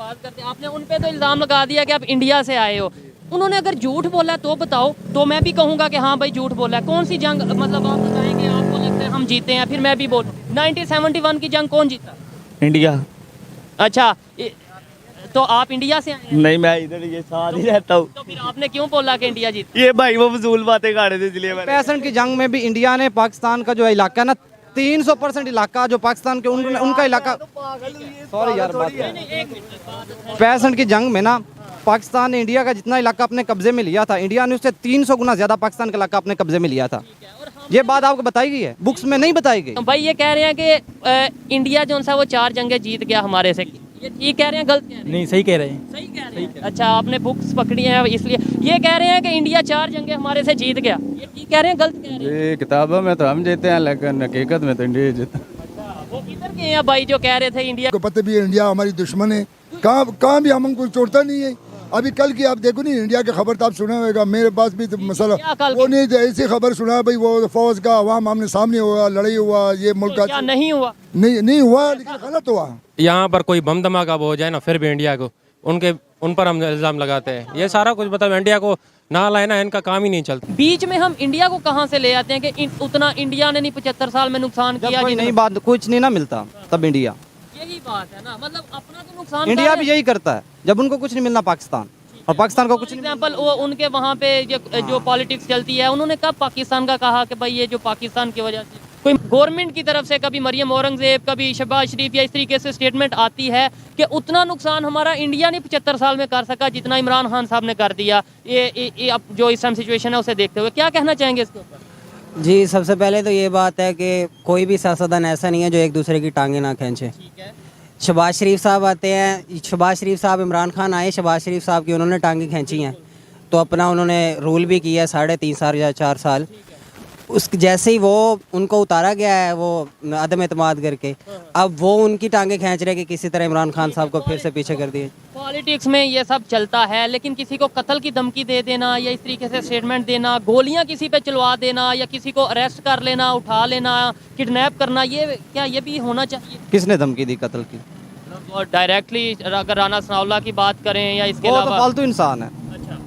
बात करते हैं, आपने उन पे तो इल्ज़ाम लगा दिया कि आप इंडिया से आए हो। उन्होंने अगर झूठ बोला तो बताओ, तो मैं भी कहूँगा कि हाँ भाई झूठ बोला है। कौन सी जंग, मतलब आप बताएंगे आपको लगता है हम जीते हैं, फिर मैं भी बोलूँ 1971 की जंग कौन जीता? इंडिया। अच्छा, तो आप इंडिया से आए हैं? नहीं, मैं इधर ये साथ ही रहता हूँ। तो फिर आपने क्यों बोला कि इंडिया जीता? ये भाई वो फजूल बातें कर रहे थे इसलिए मैंने। 65 की जंग में भी इंडिया ने पाकिस्तान का जो इलाका ना 300% इलाका जो पाकिस्तान के उनका इलाका, सॉरी यार बात 65 की जंग में ना पाकिस्तान ने इंडिया का जितना इलाका अपने कब्जे में लिया था, इंडिया ने उससे 300 गुना ज्यादा पाकिस्तान का इलाका अपने कब्जे में लिया था। ये बात आपको बताई गई है, बुक्स में नहीं बताई गई। तो भाई ये कह रहे हैं कि इंडिया जो सा वो 4 जंगें जीत गया हमारे से, ये ठीक कह रहे हैं गलत कह रहे हैं? नहीं, सही कह रहे हैं। सही कह रहे हैं। अच्छा, आपने बुक्स पकड़ी हैं इसलिए ये कह रहे हैं कि इंडिया 4 जंगें हमारे से जीत गया, ये ठीक कह रहे हैं गलत कह रहे हैं? ये किताबों में तो हम जीते हैं, लेकिन हकीकत में तो इंडिया जीता। वो किधर के हैं भाई जो कह रहे थे इंडिया? को पता भी है इंडिया हमारी दुश्मन है, कहाँ भी हम कोई छोड़ता नहीं है। अभी कल की आप देखो नहीं, इंडिया की खबर तो आप सुना होगा, मेरे पास भी तो मसला वो नहीं तो ऐसी खबर सुना भाई, वो फौज का अवाम आमने सामने हुआ, लड़ाई हुआ, ये मुल्क का क्या नहीं हुआ? नहीं हुआ, लेकिन गलत हुआ। यहाँ पर कोई बम धमाका हो जाए ना, फिर भी इंडिया को उन पर हम इल्ज़ाम लगाते हैं। ये सारा कुछ मतलब इंडिया को ना लाए ना, इनका काम ही नहीं चलता। बीच में हम इंडिया को कहाँ से ले आते हैं कि उतना इंडिया ने नहीं 75 साल में नुकसान किया? कोई नहीं बात, कुछ नहीं ना मिलता तब इंडिया, यही बात है ना, मतलब अपना तो नुकसान इंडिया भी यही करता है जब उनको कुछ नहीं मिलना पाकिस्तान, और पाकिस्तान को कुछ नहीं। एग्जाम्पल वो उनके वहाँ पे जो पॉलिटिक्स चलती है, उन्होंने कब पाकिस्तान का कहा कि भाई ये जो पाकिस्तान की वजह से कोई गवर्नमेंट की तरफ से कभी मरियम औरंगजेब, कभी शहबाज शरीफ या इस तरीके से स्टेटमेंट आती है कि उतना नुकसान हमारा इंडिया ने 75 साल में कर सका जितना इमरान खान साहब ने कर दिया। ये अब जो इस टाइम सिचुएशन है उसे देखते हुए क्या कहना चाहेंगे इसके ऊपर? जी, सबसे पहले तो ये बात है कि कोई भी सियासतदान ऐसा नहीं है जो एक दूसरे की टांगे ना खींचे। ठीक है, शहबाज शरीफ साहब आते हैं, शहबाज शरीफ साहब, इमरान खान आए, शहबाज शरीफ साहब की उन्होंने टांगे खींची हैं, तो अपना उन्होंने रूल भी किया 3.5 साल या 4 साल। उस जैसे ही वो उनको उतारा गया है वो अदम एतमाद करके, अब वो उनकी टांगे खींच रहे कि किसी तरह इमरान खान साहब को फिर से पीछे कर दिए। पॉलिटिक्स में ये सब चलता है, लेकिन किसी को कत्ल की धमकी दे देना या इस तरीके से स्टेटमेंट देना, गोलियां किसी पे चलवा देना या किसी को अरेस्ट कर लेना, उठा लेना, किडनैप करना, ये क्या ये भी होना चाहिए? किसने धमकी दी कत्ल की? और डायरेक्टली अगर राना सनाउल्लाह की बात करें या इसके वो तो अलावा, फालतू इंसान है,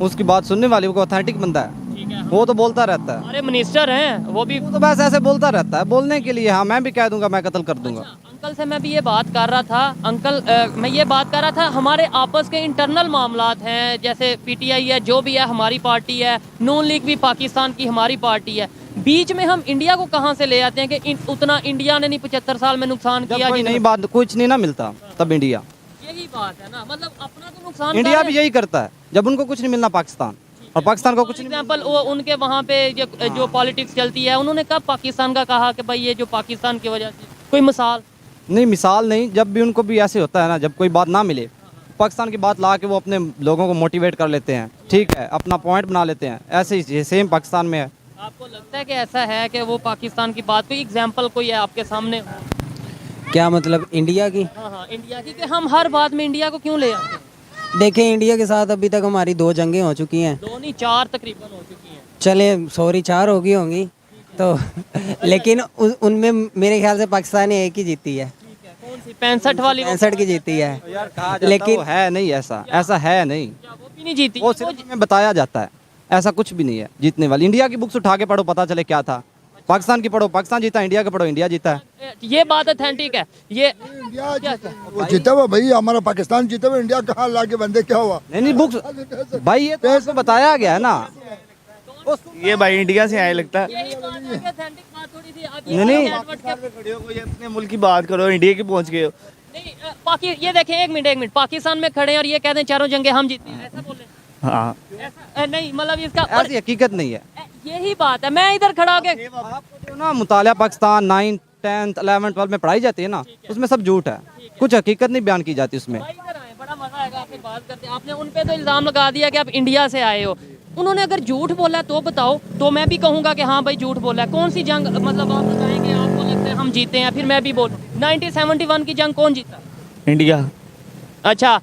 उसकी बात सुनने वाली, वो ऑथेंटिक बंदा है, ठीक है, वो तो बोलता रहता है। हमारे मिनिस्टर हैं वो भी वो तो बस ऐसे बोलता रहता है, बोलने के लिए। हाँ, मैं भी कह दूंगा, मैं कत्ल कर दूंगा। अंकल से मैं भी ये बात कर रहा था, अंकल मैं ये बात कर रहा था, हमारे आपस के इंटरनल मामलात हैं, जैसे पीटीआई है, जो भी है हमारी पार्टी है, नून लीग भी पाकिस्तान की हमारी पार्टी है, बीच में हम इंडिया को कहाँ से ले आते हैं कि उतना इंडिया ने नहीं 75 साल में नुकसान किया? कोई नहीं बात, कुछ नहीं ना मिलता तब इंडिया, यही बात है ना, मतलब अपना तो नुकसान इंडिया भी यही करता है जब उनको कुछ नहीं मिलना पाकिस्तान, और पाकिस्तान को कुछ नहीं। एग्जाम्पल वो उनके वहाँ पे जो पॉलिटिक्स चलती है, उन्होंने कब पाकिस्तान का कहा कि भाई ये जो पाकिस्तान की वजह से, कोई मिसाल नहीं, मिसाल नहीं, जब भी उनको भी ऐसे होता है ना, जब कोई बात ना मिले पाकिस्तान की बात ला के वो अपने लोगों को मोटिवेट कर लेते हैं, ठीक है, अपना पॉइंट बना लेते हैं। ऐसे ही सेम पाकिस्तान में है। आपको लगता है कि ऐसा है कि वो पाकिस्तान की बात, कोई एग्जाम्पल कोई है आपके सामने? क्या मतलब इंडिया की? हाँ हाँ, इंडिया की, कि हम हर बात में इंडिया को क्यों ले आते हैं? देखें, इंडिया के साथ अभी तक हमारी 2 जंगें हो चुकी हैं, 2 नहीं 4 तकरीबन हो चुकी हैं। चले सॉरी 4 होंगी तो लेकिन उनमें मेरे ख्याल से पाकिस्तान ने एक ही जीती है। कौन सी? 65 वाली? 65 की जीती है, लेकिन है नहीं, ऐसा है नहीं, वो भी नहीं जीती, वो सिर्फ में बताया जाता है, ऐसा कुछ भी नहीं है जीतने वाली। इंडिया की बुक्स उठा के पढ़ो, पता चले क्या था। पाकिस्तान की पढ़ो, पाकिस्तान जीता, इंडिया की पढ़ो, इंडिया जीता है। ये बात ऑथेंटिक है। ये इंडिया जीता, वो जीता हुआ भाई, हमारा पाकिस्तान जीता हुआ, इंडिया कहाँ लाके बंदे क्या हुआ? नहीं बुक्स भाई, ये तो बताया गया है ना। ये भाई इंडिया से आए लगता है। यही बात है कि ऑथेंटिक बात थोड़ी सी। अब नहीं, खड़े हो, कोई अपने मुल्क की बात करो, इंडिया की पहुंच गए हो। नहीं, ये देखें, एक मिनट, पाकिस्तान में खड़े हैं और ये कहते हैं 4 जंगें हम जीते हैं, ऐसा बोले? हाँ, ऐसा नहीं, मतलब इसका ऐसी हकीकत नहीं है। यही बात है। मैं इधर खड़ा होके आपको जो ना मुतालिया Pakistan 9th 10th 11th 12th में पढ़ाई जाती है ना, उसमें सब झूठ है, कुछ हकीकत नहीं बयान की जाती उसमें। इधर आए, बड़ा मजा आएगा आपसे बात करते। आपने उन पे तो इल्जाम लगा दिया कि आप इंडिया से आए हो। उन्होंने अगर झूठ बोला तो बताओ, तो मैं भी कहूँगा कि हाँ भाई झूठ बोला है। कौन सी जंग, मतलब आप बताएंगे आपको लगता है हम जीते हैं, फिर मैं भी बोलूँ 1971 की जंग कौन जीता? इंडिया। अच्छा,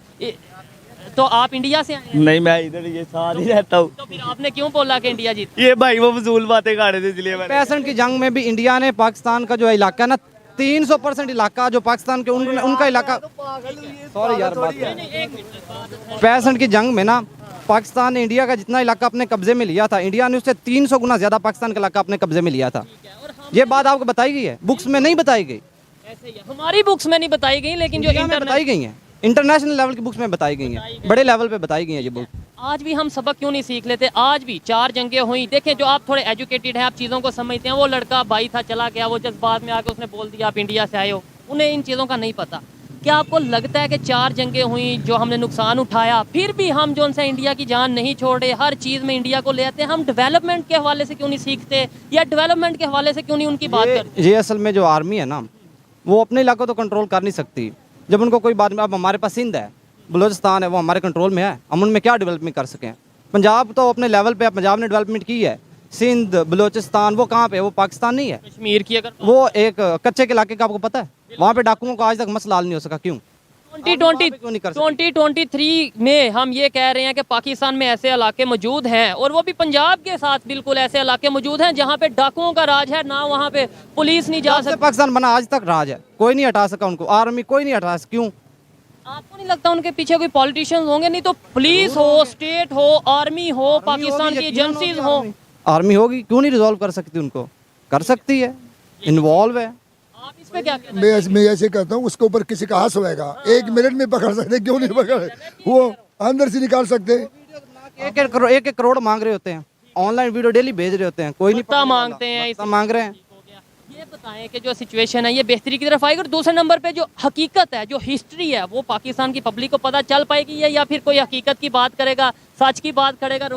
तो आप इंडिया से आए हैं? नहीं, मैं इधर ये साथ ही रहता हूँ। तो फिर आपने क्यों बोला कि इंडिया जीता? ये भाई वो फजूल बातें कर रहे थे इसलिए मैंने। 65 की जंग में भी इंडिया ने पाकिस्तान का जो इलाका ना 300% इलाका जो पाकिस्तान के उनका इलाका, सॉरी यार बात 65 की जंग में ना पाकिस्तान ने इंडिया का जितना इलाका अपने कब्जे में लिया था, इंडिया ने उससे 300 गुना ज्यादा पाकिस्तान का इलाका अपने कब्जे में लिया था। ये बात आपको बताई गई है, बुक्स में नहीं बताई गई। ऐसे ही है। हमारी बुक्स में नहीं बताई गई, लेकिन जो इंडिया में बताई गई हैं, इंटरनेशनल लेवल की बुक्स में बताई गई हैं, बड़े लेवल पे बताई गई हैं ये बुक। आज भी हम सबक क्यों नहीं सीख लेते? आज भी 4 जंगें हुई। देखें, जो आप थोड़े एजुकेटेड हैं, आप चीज़ों को समझते हैं, वो लड़का भाई था, चला गया, वो जज्बात में आके उसने बोल दिया आप इंडिया से आए हो, उन्हें इन चीज़ों का नहीं पता। क्या आपको लगता है कि 4 जंगें हुई, जो हमने नुकसान उठाया, फिर भी हम जो उनसे इंडिया की जान नहीं छोड़ रहे, हर चीज़ में इंडिया को ले आते हैं? हम डेवलपमेंट के हवाले से क्यों नहीं सीखते, या डेवलपमेंट के हवाले से क्यों नहीं उनकी बात करते? ये असल में जो आर्मी है ना, वो अपने इलाकों तो कंट्रोल कर नहीं सकती। जब उनको कोई बात में, अब हमारे पास सिंध है, बलूचिस्तान है, वो हमारे कंट्रोल में है, हम उनमें क्या डेवलपमेंट कर सकें? पंजाब तो अपने लेवल पे, पंजाब ने डेवलपमेंट की है। सिंध, बलूचिस्तान वो कहाँ पे है? वो पाकिस्तान नहीं है। कश्मीर की अगर वो एक कच्चे के इलाके का आपको पता है, वहाँ पे डाकुओं को आज तक मसला हल नहीं हो सका। क्यों? 2023 में हम ये कह रहे हैं कि पाकिस्तान में ऐसे इलाके मौजूद हैं, और वो भी पंजाब के साथ बिल्कुल ऐसे इलाके मौजूद हैं जहाँ पे डाकुओं का राज है, ना वहाँ पे पुलिस नहीं जा सकती। पाकिस्तान बना आज तक राज है, कोई नहीं हटा सका उनको, आर्मी कोई नहीं हटा सका। क्यों? आपको नहीं लगता उनके पीछे कोई पॉलिटिशियंस होंगे? नहीं तो पुलिस हो, स्टेट हो, आर्मी हो, पाकिस्तान की एजेंसीज हो। आर्मी होगी, क्यों नहीं रिजॉल्व कर सकती? उनको कर सकती है, इन्वॉल्व है। आप इस पे क्या कहते हैं? मैं ऐसे कहता हूँ, उसके ऊपर किसी का हाथ होएगा, 1 मिनट में पकड़ सकते, क्यों नहीं पकड़? वो अंदर से निकाल सकते। 1-1 करोड़ मांग रहे होते हैं, ऑनलाइन वीडियो डेली भेज रहे होते हैं, कोई नहीं पता मांगते हैं, मांग रहे हैं। ये बताएं कि जो सिचुएशन है ये बेहतरी की तरफ आएगी, और दूसरे नंबर पे जो हकीकत है, जो हिस्ट्री है, वो पाकिस्तान की पब्लिक को पता चल पाएगी है, या फिर कोई हकीकत की बात करेगा, सच की बात करेगा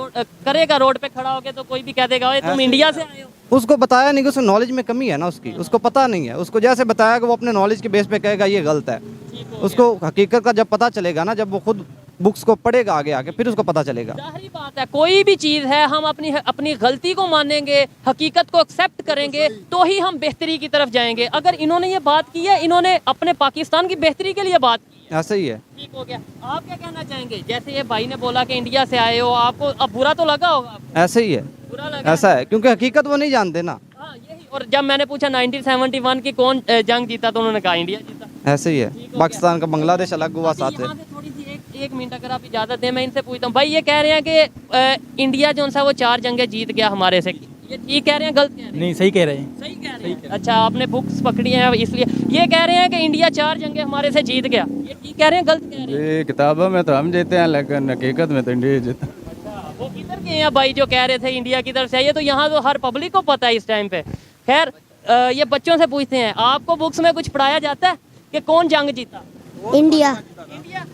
रोड पे खड़ा होके, तो कोई भी कह देगा तुम इंडिया से आए हो? उसको बताया नहीं कि उसको नॉलेज में कमी है ना, उसको पता नहीं है। उसको जैसे बताया कि वो अपने नॉलेज के बेस पे कहेगा ये गलत है। उसको हकीकत का जब पता चलेगा ना, जब वो खुद बुक्स को पढ़ेगा आगे आके, फिर उसको पता चलेगा। जाहिर बात है, कोई भी चीज़ है, हम अपनी गलती को मानेंगे, हकीकत को एक्सेप्ट करेंगे, तो ही हम बेहतरी की तरफ जाएंगे। अगर इन्होंने ये बात की है, इन्होंने अपने पाकिस्तान की बेहतरी के लिए बात की है। ऐसा ही है। ठीक हो गया। आप क्या कहना चाहेंगे? जैसे ये भाई ने बोला कि इंडिया से आए हो, आपको अब बुरा तो लगा होगा? ऐसे ही है, बुरा लगा? ऐसा है, क्योंकि हकीकत वो नहीं जानते ना। हाँ, यही। और जब मैंने पूछा 1971 की कौन जंग जीता, तो उन्होंने कहा इंडिया जीता। ऐसे ही है, पाकिस्तान का बांग्लादेश अलग हुआ साथ है। यहाँ से थोड़ी सी एक मिनट अगर आप इजाज़त दें, मैं इनसे पूछता हूँ। भाई ये कह रहे हैं कि इंडिया जो सा वो 4 जंगें जीत गया हमारे से, ये ठीक कह रहे हैं, गलत कह रहे हैं? नहीं, सही कह रहे हैं। सही कह रहे हैं। अच्छा, आपने बुक्स पकड़ी हैं इसलिए ये कह रहे हैं कि इंडिया 4 जंगें हमारे से जीत गया, ये ठीक कह रहे हैं, गलत कह रहे हैं? ये किताबों में तो हम जीते हैं, लेकिन हकीकत में तो इंडिया जीता। वो किधर के हैं भाई जो कह रहे थे इंडिया की तरफ से? ये तो यहाँ तो हर पब्लिक को पता है इस टाइम पे। खैर, ये बच्चों से पूछते हैं, आपको बुक्स में कुछ पढ़ाया जाता है कि कौन जंग जीता? इंडिया। इंडिया।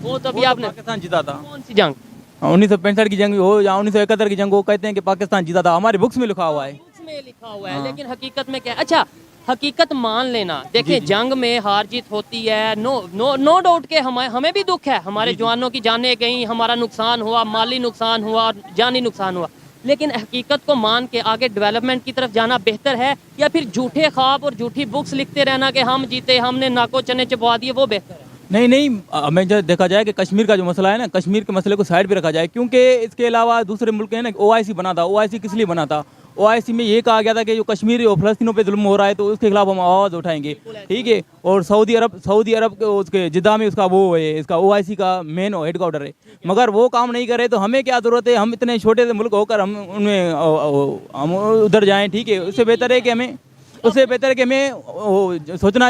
वो तो अभी आपने पाकिस्तान जीता था। कौन सी जंग? 1965 की जंग हो या 1971 की जंग हो, कहते हैं कि पाकिस्तान जीता था, हमारे बुक्स में लिखा हुआ है। बुक्स में लिखा हुआ है, लेकिन हकीकत में क्या? अच्छा, हकीकत मान लेना। देखिए, जंग में हार जीत होती है, नो डाउट के हमें भी दुख है, हमारे जवानों की जानें गई, हमारा नुकसान हुआ, माली नुकसान हुआ, जानी नुकसान हुआ, लेकिन हकीकत को मान के आगे डेवलपमेंट की तरफ जाना बेहतर है, या फिर झूठे ख्वाब और झूठी बुक्स लिखते रहना कि हम जीते, हमने नाको चने चबवा दिए, वो बेहतर है? नहीं, हमें जो देखा जाए कि कश्मीर का जो मसला है ना, कश्मीर के मसले को साइड पे रखा जाए, क्योंकि इसके अलावा दूसरे मुल्क है ना, OIC बना था। OIC किस लिए बना था? OIC में ये कहा गया था कि जो कश्मीर और फलस्तीनों पे जुल्म हो रहा है, तो उसके खिलाफ हम आवाज़ उठाएंगे, ठीक है। और सऊदी अरब के उसके जिद्दा में उसका वो है, इसका OIC का मेन हेडक्वार्टर है, मगर वो काम नहीं करे, तो हमें क्या ज़रूरत है? हम इतने छोटे से मुल्क होकर हम उधर जाएँ, ठीक है। उससे बेहतर है कि हमें सोचना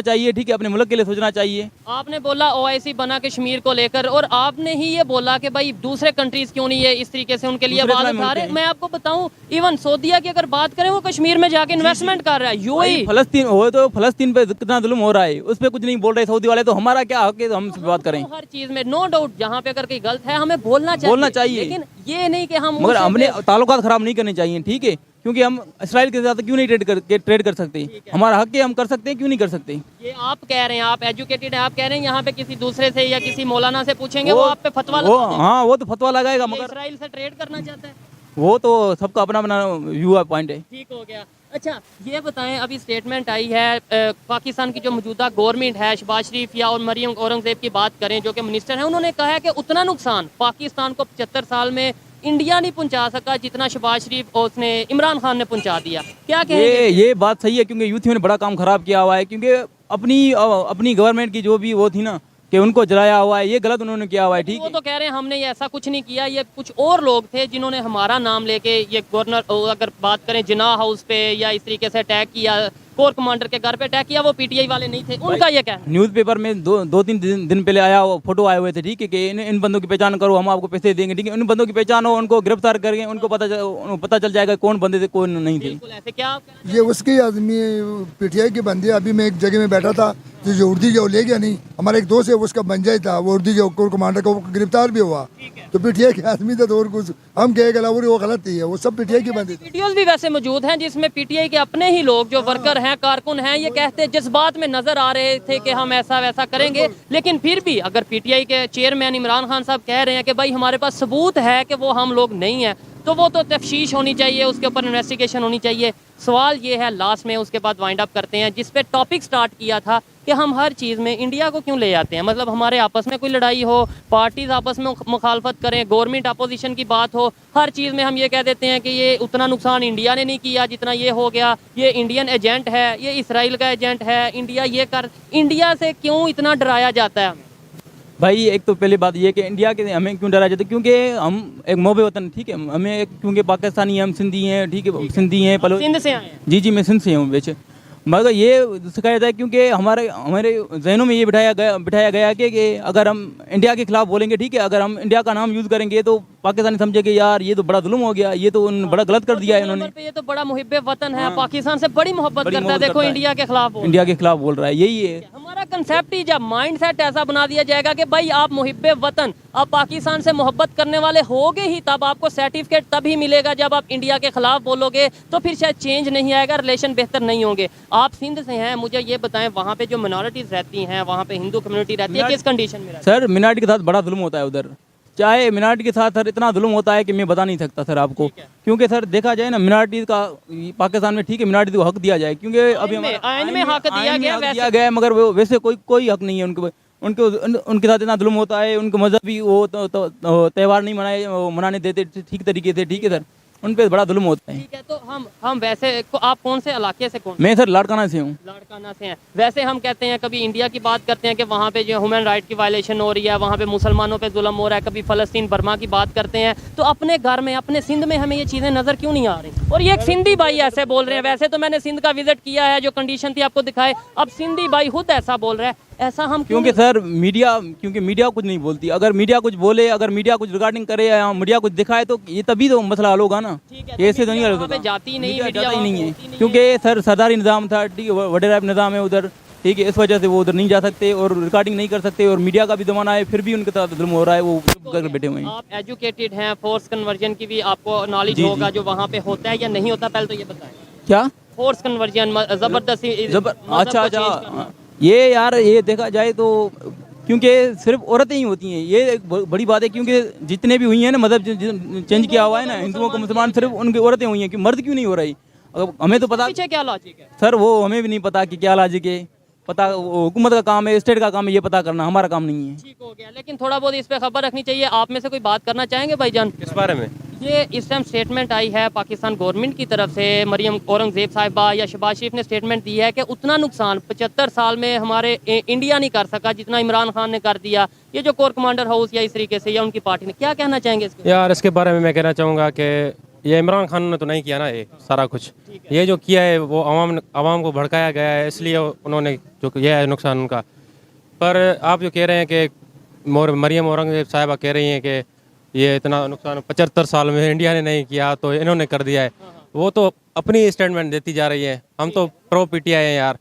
चाहिए, ठीक है, अपने मुल्क के लिए सोचना चाहिए। आपने बोला OIC बना कश्मीर को लेकर, और आपने ही ये बोला कि भाई दूसरे कंट्रीज क्यों नहीं है इस तरीके से उनके लिए आवाज उठा रहे? मैं आपको बताऊं, इवन सऊदीया की अगर बात करें, वो कश्मीर में जाके इन्वेस्टमेंट कर रहा है। UAE फलस्तीन हो, तो फलस्तीन पे कितना जुल्म हो रहा है, उस पर कुछ नहीं बोल रहे सऊदी वाले, तो हमारा क्या हक है? तो हम बात करें हर चीज में, नो डाउट, जहाँ पे अगर कोई गलत है हमें बोलना चाहिए, लेकिन ये नहीं कि हम, मगर हमने ताल्लुकात खराब नहीं करने चाहिए, ठीक है, क्योंकि हम इसराइल के साथ क्यों नहीं ट्रेड कर सकते? हमारा हक है, हम कर सकते हैं, क्यों नहीं कर सकते? ये आप कह रहे हैं, आप एजुकेटेड हैं, आप कह रहे हैं यहाँ पे किसी दूसरे से या किसी मौलाना से पूछेंगे, वो आप पे फतवा लगाएगा। हाँ, वो तो फतवा लगाएगा, मगर इसराइल से ट्रेड करना चाहता है, वो तो सबका अपना अपना व्यू पॉइंट है। ठीक हो गया। अच्छा, ये बताएं, अभी स्टेटमेंट आई है पाकिस्तान की जो मौजूदा गवर्नमेंट है, शहबाज शरीफ या और मरियम औरंगजेब की बात करें जो कि मिनिस्टर हैं, उन्होंने कहा है कि उतना नुकसान पाकिस्तान को 75 साल में इंडिया नहीं पहुंचा सका जितना शहबाज शरीफ और उसने इमरान खान ने पहुंचा दिया, क्या कहेंगे? ये बात सही है, क्योंकि यूथियों ने बड़ा काम खराब किया हुआ है, क्योंकि अपनी गवर्नमेंट की जो भी वो थी ना कि उनको जलाया हुआ है, ये गलत उन्होंने किया हुआ है। ठीक वो है, तो कह रहे हैं हमने ये ऐसा कुछ नहीं किया, ये कुछ और लोग थे जिन्होंने हमारा नाम लेके ये गवर्नर, अगर बात करें जिन्ना हाउस पे या इस तरीके से अटैक किया, कोर कमांडर के घर पे अटैक किया, वो पीटीआई वाले नहीं थे, उनका ये कहना। न्यूज़पेपर में दो तीन दिन पहले फोटो आए हुए थे, ठीक है, कि इन बंदों की पहचान करो, हम आपको पैसे देंगे, ठीक है, उन बंदों की पहचान हो, उनको गिरफ्तार करके उनको पता चल जाएगा कौन बंदे थे कौन नहीं थे। बिल्कुल ऐसे क्या ये उसकी आदमी पीटीआई के बंदे। अभी मैं एक जगह में बैठा था, जो उर्दी जो ले गया नहीं, हमारा एक दोस्त है उसका बंजाई था, वो उर्दी जो कोर कमांडर का, वो गिरफ्तार भी हुआ। तो पीटीआई के आदमी था, तो और कुछ हम कहे गला वो गलत ही है, वो सब पीटीआई के बंदे थे। वीडियोस भी वैसे मौजूद हैं जिसमें पीटीआई के अपने ही लोग जो वर्कर हैं, कारकुन हैं, ये कहते जज्बात में नजर आ रहे थे कि हम ऐसा वैसा करेंगे, लेकिन फिर भी अगर पीटीआई के चेयरमैन इमरान खान साहब कह रहे हैं कि भाई हमारे पास सबूत है कि वो हम लोग नहीं है, तो वो तो तफ्तीश होनी चाहिए, उसके ऊपर इन्वेस्टिगेशन होनी चाहिए। सवाल ये है लास्ट में, उसके बाद वाइंड अप करते हैं, जिस पे टॉपिक स्टार्ट किया था कि हम हर चीज़ में इंडिया को क्यों ले जाते हैं। मतलब हमारे आपस में कोई लड़ाई हो, पार्टीज आपस में मुखालफत करें, गवर्नमेंट अपोजिशन की बात हो, हर चीज़ में हम ये कह देते हैं कि ये उतना नुकसान इंडिया ने नहीं किया जितना ये हो गया, ये इंडियन एजेंट है, ये इसराइल का एजेंट है, इंडिया से क्यों इतना डराया जाता है हमें? भाई एक तो पहली बात ये कि इंडिया के हमें क्यों डरा जाता है, क्योंकि हम एक मोबे वतन, ठीक है, हमें क्योंकि पाकिस्तानी हैं, हम सिंधी हैं, ठीक है, सिंधी हैं, सिंध से आए हैं। जी मैं सिंध से हूँ वैसे, मगर ये सिखाया जाता है क्योंकि हमारे जहनों में ये बिठाया गया कि अगर हम इंडिया के खिलाफ बोलेंगे, ठीक है, अगर हम इंडिया का नाम यूज़ करेंगे तो पाकिस्तानी समझेंगे यार ये तो बड़ा जुल्म हो गया, ये तो बड़ा गलत कर दिया है इन्होंने, ये तो बड़ा मुहिब्बे वतन है, पाकिस्तान से बड़ी मोहब्बत करता है, देखो इंडिया के खिलाफ बोल रहा है, यही है हमारा कंसेप्ट ही। जब माइंड सेट ऐसा बना दिया जाएगा कि भाई आप मुहिब्बे वतन, आप पाकिस्तान से मोहब्बत करने वाले होगे ही, तब आपको सर्टिफिकेट तभी मिलेगा जब आप इंडिया के खिलाफ बोलोगे, तो फिर शायद चेंज नहीं आएगा, रिलेशन बेहतर नहीं होंगे। आप सिंध से हैं, मुझे ये बताएं वहाँ पे जो मिनॉरिटीज रहती हैं, वहाँ पे हिंदू कम्युनिटी रहती है, किस कंडीशन में रहती है? सर मिनाटी के साथ बड़ा जुल्म होता है उधर, चाहे मिनाटी के साथ सर इतना जुल्म होता है कि मैं बता नहीं सकता सर आपको, क्योंकि सर देखा जाए ना मिनाटी का पाकिस्तान में, ठीक है, मिनाटी को हक दिया जाए, क्योंकि अभी आइन में हक दिया गया, मगर वैसे कोई हक नहीं है उनके साथ इतना जुल्म होता है, उनके मजहबी वो त्यौहार नहीं मनाने देते ठीक तरीके से, ठीक है सर, उन पे बड़ा जुल्म होता है। ठीक है, तो हम वैसे आप कौन से इलाके से मैं सर लाड़काना से हूँ। लाड़काना से हैं। वैसे हम कहते हैं कभी इंडिया की बात करते हैं कि वहाँ पे जो ह्यूमन राइट की वायलेशन हो रही है, वहाँ पे मुसलमानों पे जुल्म हो रहा है, कभी फ़लस्तीन बर्मा की बात करते हैं, तो अपने घर में अपने सिंध में हमें ये चीज़ें नज़र क्यों नहीं आ रही? और ये एक सिंधी भाई ऐसे बोल रहे हैं, वैसे तो मैंने सिंध का विजिट किया है, जो कंडीशन थी आपको दिखाए, अब सिंधी भाई खुद ऐसा बोल रहा है, ऐसा हम क्योंकि सर मीडिया कुछ नहीं बोलती, अगर मीडिया कुछ बोले, अगर मीडिया कुछ रिगार्डिंग करे या मीडिया कुछ दिखाए तो ये तभी तो मसला हल होगा ना, ऐसे तो नहीं हल होगा, जाती नहीं है, क्योंकि सर सरदारी निज़ाम था, ठीक है, वडेराब निज़ाम है उधर, ठीक है, इस वजह से वो उधर नहीं जा सकते और रिकॉर्डिंग नहीं कर सकते, और मीडिया का भी जमाना है, फिर भी उनके साथ जुल्म हो रहा है, वो चुप कर बैठे हुए हैं। आप एजुकेटेड हैं, फोर्स कन्वर्जन की भी आपको नॉलेज होगा, जो वहाँ पे होता है या नहीं होता, पहले तो ये बताएं। क्या फोर्स कन्वर्जन जबरदस्ती? अच्छा, ये यार ये देखा जाए तो क्योंकि सिर्फ औरतें ही होती हैं, ये एक बड़ी बात है, क्योंकि जितने भी हुई हैं ना मतलब चेंज किया हुआ है ना हिंदुओं को मुसलमान, सिर्फ उनकी औरतें हुई हैं, कि मर्द क्यों नहीं हो रही? हमें तो पता पीछे क्या लॉजिक है सर, वो हमें भी नहीं पता कि क्या लॉजिक है, पता हुकूमत का काम है, स्टेट का काम है ये पता करना, हमारा काम नहीं है। ठीक हो गया, लेकिन थोड़ा बहुत इस पे खबर रखनी चाहिए। आप में से कोई बात करना चाहेंगे भाईजान? किस बारे में? ये इस टाइम स्टेटमेंट आई है पाकिस्तान गवर्नमेंट की तरफ से, मरियम औरंगजेब साहिबा या शहबाज शरीफ ने स्टेटमेंट दी है कि उतना नुकसान 75 साल में हमारे इंडिया नहीं कर सका जितना इमरान खान ने कर दिया, ये जो कोर कमांडर हाउस या इस तरीके से या उनकी पार्टी ने, क्या कहना चाहेंगे इसके? यार इसके बारे में मैं कहना चाहूँगा कि ये इमरान खान ने तो नहीं किया ना ये सारा कुछ, ये जो किया है वो आवाम को भड़काया गया है, इसलिए उन्होंने जो किया है नुकसान उनका। पर आप जो कह रहे हैं कि मरियम औरंगजेब साहिबा कह रही हैं कि ये इतना नुकसान 75 साल में इंडिया ने नहीं किया तो इन्होंने कर दिया है, वो तो अपनी स्टेटमेंट देती जा रही है। हम तो प्रो पीटीआई हैं यार,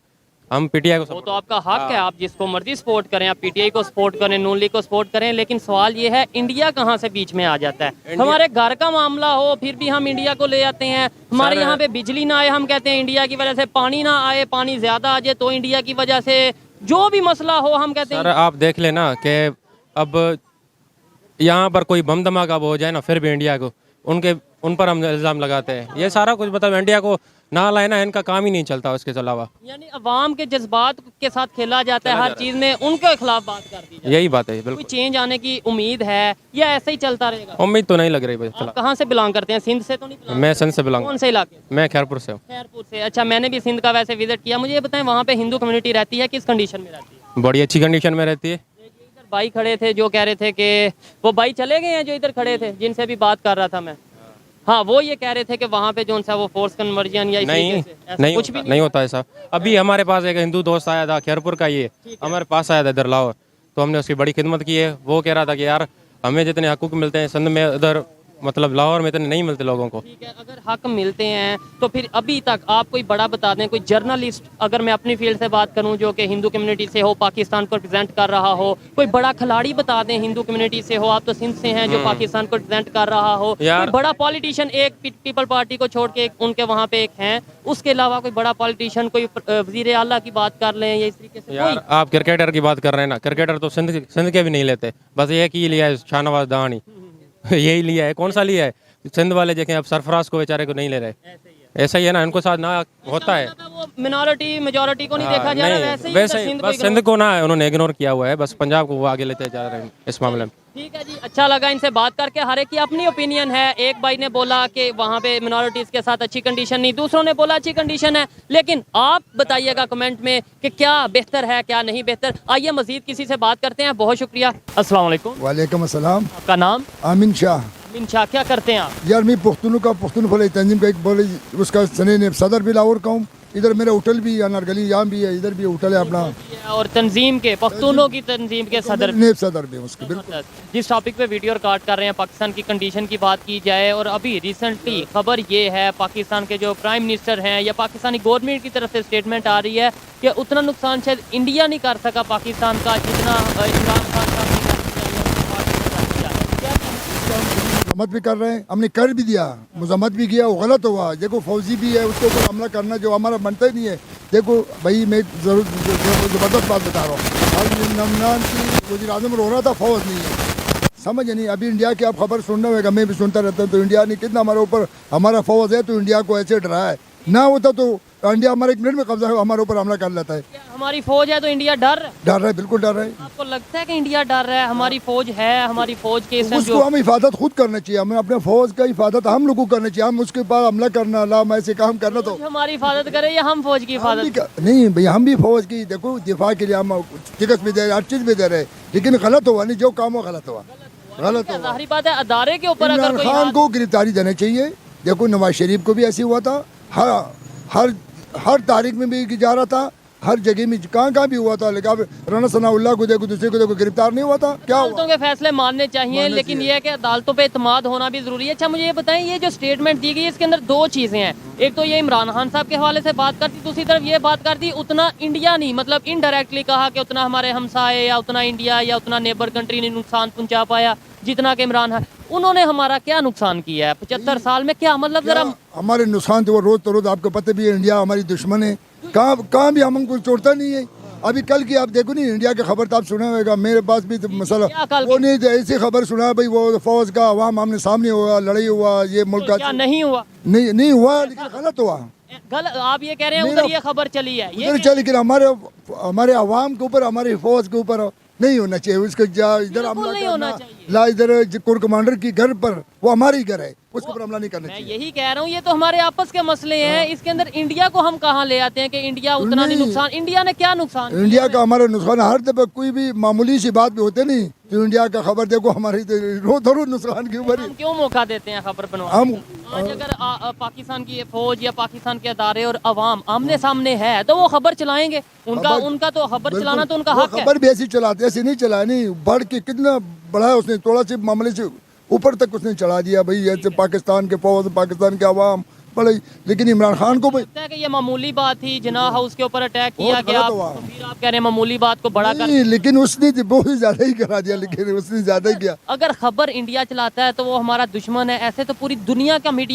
हम पीटीआई को वो तो आपका हक है, आप जिसको मर्जी सपोर्ट करें, आप पीटीआई को सपोर्ट करें, नून लीग को सपोर्ट करें, लेकिन सवाल ये है इंडिया कहाँ से बीच में आ जाता है? हमारे घर का मामला हो फिर भी हम इंडिया को ले आते हैं, हमारे यहाँ पे बिजली ना आए हम कहते हैं इंडिया की वजह से, पानी ना आए, पानी ज्यादा आ जाए तो इंडिया की वजह से, जो भी मसला हो हम कहते हैं। सर आप देख लेना कि अब यहाँ पर कोई बम धमाका हो जाए ना फिर भी इंडिया को उन पर हम इल्ज़ाम लगाते हैं। ये सारा कुछ मतलब इंडिया को ना लाए ना, इनका काम ही नहीं चलता उसके अलावा। यानी अवाम के जज्बात के साथ खेला जाता है, हर चीज में उनके खिलाफ बात कर दी जाती है। यही बात है, कोई बिल्कुल। चेंज आने की उम्मीद है या ऐसे ही चलता रहेगा? उम्मीद तो नहीं लग रही भाई आप फिलहाल। कहाँ से बिलोंग करते हैं? सिंध से तो नहीं belong मैं सिंध से बिलोंग, कौन से इलाके? मैं खैरपुर से हूँ। खैरपुर से। अच्छा, मैंने भी सिंध का वैसे विजिट किया। मुझे ये बताएं, वहाँ पे हिंदू कम्युनिटी रहती है, किस कंडीशन में रहती है? बड़ी अच्छी कंडीशन में रहती है। इधर भाई खड़े थे जो कह रहे थे कि वो भाई चले गए हैं जो इधर खड़े थे, जिनसे भी बात कर रहा था मैं। हाँ, वो ये कह रहे थे कि वहाँ पे जो सा वो फोर्स कन्वर्जन या इस नहीं तरीके से ऐसा नहीं कुछ होता, भी नहीं होता ऐसा। अभी हमारे पास एक हिंदू दोस्त आया था खैरपुर का, ये हमारे पास आया था इधर लाहौर, तो हमने उसकी बड़ी खिदमत की है। वो कह रहा था कि यार हमें जितने हकूक मिलते हैं सिंध में, उधर मतलब लाहौर में इतने नहीं मिलते लोगों को। ठीक है, अगर हक मिलते हैं तो फिर अभी तक आप कोई बड़ा बता दें, कोई जर्नलिस्ट, अगर मैं अपनी फील्ड से बात करूं जो कि हिंदू कम्युनिटी से हो, पाकिस्तान को रिप्रेजेंट कर रहा हो, कोई बड़ा खिलाड़ी बता दें हिंदू कम्युनिटी से हो, आप तो सिंध से हैं, जो पाकिस्तान को रिप्रेजेंट कर रहा हो, यार। कोई बड़ा पॉलिटिशियन, एक पीपल पार्टी को छोड़ के उनके वहाँ पे एक हैं, उसके अलावा कोई बड़ा पॉलिटिशियन, कोई वजीर आला की बात कर लें या इस तरीके से? यार आप क्रिकेटर की बात कर रहे हैं ना, क्रिकेटर तो सिंध के भी नहीं लेते, बस एक ही लिया है शाहनवाज दानी यही लिया है। कौन सा लिया है? सिंध वाले देखें, अब सरफराज को बेचारे को नहीं ले रहे। ऐसा ही है ना, इनको साथ ना होता है। वो मिनॉरिटी मेजॉरिटी को नहीं देखा जा रहा, वैसे ही वैसे ही सिंध बस सिंध को ना उन्होंने इग्नोर किया हुआ है, बस पंजाब को वो आगे लेते जा रहे हैं इस मामले में। ठीक है जी, अच्छा लगा इनसे बात करके। हर एक की अपनी ओपिनियन है। एक भाई ने बोला कि वहाँ पे मिनॉरिटीज़ के साथ अच्छी कंडीशन नहीं, दूसरों ने बोला अच्छी कंडीशन है। लेकिन आप बताइएगा कमेंट में कि क्या बेहतर है, क्या नहीं बेहतर। आइए मजीद किसी से बात करते हैं। बहुत शुक्रिया। अस्सलाम वालेकुम। वालेकुम अस्सलाम। आपका नाम? आमिन शाह। अमीन शाह, क्या करते हैं आप? यार मैं पुख्तून फलाई तंजीम का एक बोले उसका सने ने सदर भी लाहौर का हूँ। इधर मेरा होटल भी अनारगली यहाँ भी है, इधर भी होटल है अपना, और तंजीम के, पख्तूनों की तंजीम के सदर भी। नेब सदर भी उसके बिल्कुल। जिस टॉपिक पे वीडियो रिकॉर्ड कर रहे हैं, पाकिस्तान की कंडीशन की बात की जाए, और अभी रिसेंटली खबर ये है पाकिस्तान के जो प्राइम मिनिस्टर हैं या पाकिस्तानी गवर्नमेंट की तरफ से स्टेटमेंट आ रही है कि उतना नुकसान शायद इंडिया नहीं कर सका पाकिस्तान का जितना इमरान खान साहब ने मजम्मत भी कर रहे हैं, हमने कर भी दिया, मजम्मत भी किया, वो गलत हुआ। देखो फौजी भी है, उसके ऊपर हमला करना जो हमारा बनता ही नहीं है। देखो भाई मैं जरूर ज़बरदस्त बात बता रहा हूँ, नमनान की वज़ीर आज़म रो रहा था, फौज नहीं है, समझ नहीं। अभी इंडिया की आप खबर सुनना होगा, मैं भी सुनता रहता हूँ, तो इंडिया ने कितना हमारे ऊपर, हमारा फौज है तो इंडिया को ऐसे डराया है, ना होता तो इंडिया हमारे एक मिनट में कब्जा हमारे ऊपर हमला कर लेता है। हमारी फौज है तो इंडिया डर रहा है, बिल्कुल डर रहा है। आपको लगता है कि इंडिया डर रहा है? हमारी फौज है, हमारी फौज के इसमें उसको हम हिफाजत खुद करना चाहिए, हमें अपने फौज का हिफाजत हम लोग को करना चाहिए। हम उसके पास हमला करना, ला ऐसे काम करना तो हमारी हिफाजत करे या हम फौज की हम भी हिफाजत? नहीं भैया, हम भी फौज की देखो दिफा के लिए हम टिकट भी दे रहे, हर चीज़ भी दे रहे, लेकिन गलत हुआ नहीं, जो काम हुआ गलत हुआ, गलत हुआ। जाहिर बात है अदारे के ऊपर अगर इमरान कोई खान को गिरफ्तारी देनी चाहिए। देखो नवाज शरीफ को भी ऐसे हुआ था, हर तारीख में भी जा रहा था, हर जगह में कहाँ भी हुआ था, लेकिन अब राना सनाउल्लाह को देखो, दूसरे को देखो, गिरफ्तार नहीं हुआ था। क्या हुआ? अदालतों के फैसले मानने चाहिए, लेकिन ये है कि अदालतों पे इत्मीद होना भी जरूरी है। अच्छा मुझे ये बताएं, ये जो स्टेटमेंट दी गई इसके अंदर दो चीज़ें हैं। एक तो ये इमरान खान साहब के हवाले से बात करती, दूसरी तरफ ये बात करती उतना इंडिया नहीं, मतलब इनडायरेक्टली कहा कि उतना हमारे हमसाए या उतना इंडिया या उतना नेबर कंट्री ने नुकसान पहुँचा पाया जितना कि इमरान है। उन्होंने हमारा क्या नुकसान किया है 75 साल में? क्या मतलब जरा हमारे नुकसान तो वो रोज तो रोज आपको पता भी है, इंडिया हमारी दुश्मन है, कहाँ भी हमको छोड़ता नहीं है। अभी कल की आप देखो नहीं, इंडिया की खबर तो आप सुना होगा, मेरे पास भी तो मसला वो नहीं, ऐसी खबर सुना भाई वो फौज का अवाम आमने सामने हुआ, लड़ाई हुआ, ये मुल्क का नहीं हुआ, नहीं हुआ, लेकिन गलत हुआ। गलत आप ये कह रहे हैं उधर ये खबर चली है, ये चल, लेकिन हमारे अवाम के ऊपर, हमारी फौज के ऊपर नहीं होना चाहिए। उसको इधर हमला नहीं होना करना, चाहिए। ला इधर कोर कमांडर की घर पर, वो हमारी घर है, उसके ऊपर हमला नहीं करना मैं चाहिए। यही कह रहा हूँ, ये तो हमारे आपस के मसले हैं। इसके अंदर इंडिया को हम कहाँ ले आते हैं कि इंडिया उतना नहीं नुकसान? इंडिया ने क्या नुकसान किया? इंडिया का हमारा नुकसान हर दफा कोई भी मामूली सी बात भी होते नहीं तो इंडिया का खबर देखो हमारी रोज नुकसान के ऊपर हम क्यों मौका देते हैं खबर बनवाने हम का? आज अगर पाकिस्तान की फौज या पाकिस्तान के अदारे और अवाम आमने सामने है तो वो खबर चलाएंगे। उनका तो खबर चलाना तो उनका हक है। खबर भी ऐसी चलाते, ऐसे नहीं चलाए, नहीं बढ़ के कितना बड़ा है उसने, थोड़ा सी मामले से ऊपर तक उसने चढ़ा दिया भाई, ऐसे पाकिस्तान के फौज, पाकिस्तान के अवाम बड़े। लेकिन इमरान खान को लगता है कि ये मामूली बात थी, जिन्ना हाउस के ऊपर अटैक किया गया, तो फिर आप कह रहे हैं मामूली बात को बड़ा कर, लेकिन उसने बहुत ज्यादा ही करा दिया, लेकिन उसने ज्यादा ही किया। अगर खबर इंडिया चलाता है तो वो हमारा दुश्मन है, ऐसे तो पूरी दुनिया का मीडिया